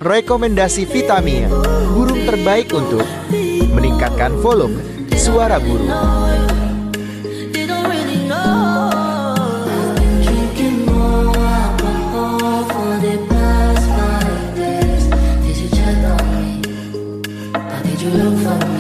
Rekomendasi Vitamin, burung terbaik untuk meningkatkan volume suara burung. You don't really know. I've been drinking more alcohol for the past 5 days. Did you check on me? Or did you look for me?